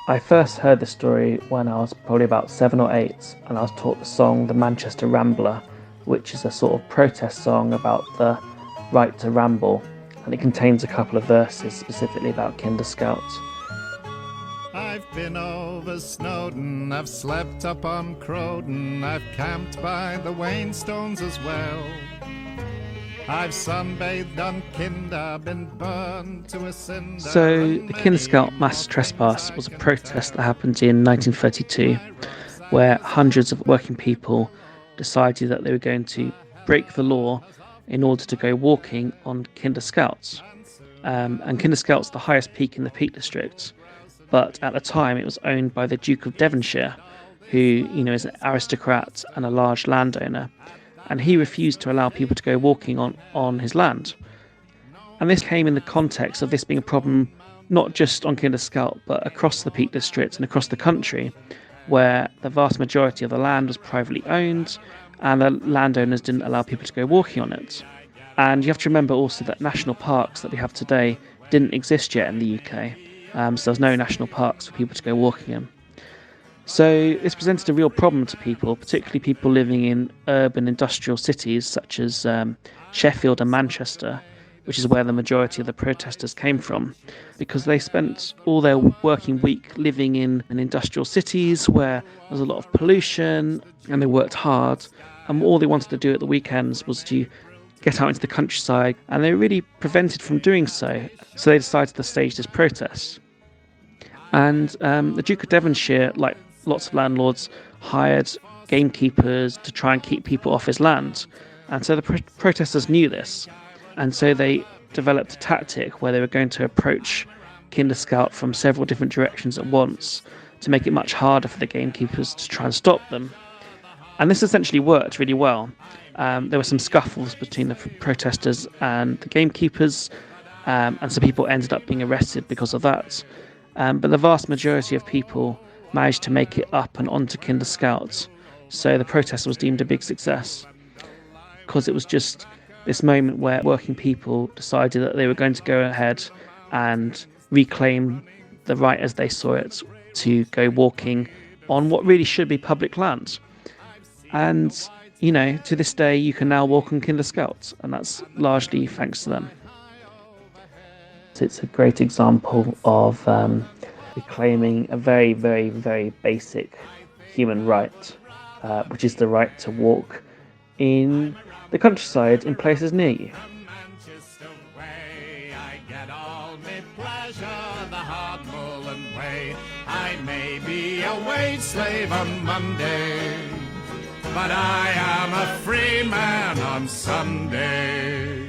I first heard the story when I was probably about 7 or 8, and I was taught the song The Manchester Rambler, which is a sort of protest song about the right to ramble, and it contains a couple of verses specifically about Kinder Scouts. I've been over Snowdon, I've slept up on Crowdon, I've camped by the Wainstones as well. I've sunbathed on Kinder, been burned to a cinder. So, the Kinder Scout Mass Trespass was a protest that happened in 1932, where hundreds of working people decided that they were going to break the law in order to go walking on Kinder Scouts. And Kinder Scout's the highest peak in the Peak District, but at the time it was owned by the Duke of Devonshire, who, is an aristocrat and a large landowner, and he refused to allow people to go walking on his land. And this came in the context of this being a problem not just on Kinder Scout, but across the Peak District and across the country, where the vast majority of the land was privately owned and the landowners didn't allow people to go walking on it. And you have to remember also that national parks that we have today didn't exist yet in the UK, so there's no national parks for people to go walking in. So this presented a real problem to people, particularly people living in urban industrial cities such as Sheffield and Manchester, which is where the majority of the protesters came from, because they spent all their working week living in industrial cities where there was a lot of pollution, and they worked hard, and all they wanted to do at the weekends was to get out into the countryside, and they were really prevented from doing so they decided to stage this protest. And the Duke of Devonshire, like lots of landlords, hired gamekeepers to try and keep people off his land. And so the protesters knew this. And so they developed a tactic where they were going to approach Kinder Scout from several different directions at once to make it much harder for the gamekeepers to try and stop them. And this essentially worked really well. There were some scuffles between the protesters and the gamekeepers, and some people ended up being arrested because of that. But the vast majority of people managed to make it up and onto Kinder Scouts. So the protest was deemed a big success, because it was just this moment where working people decided that they were going to go ahead and reclaim the right as they saw it to go walking on what really should be public land. And, to this day, you can now walk on Kinder Scouts, and that's largely thanks to them. It's a great example of reclaiming a very, very, very basic human right, which is the right to walk in the countryside in places near you. I may be a wage slave on Monday, but I am a free man on Sunday.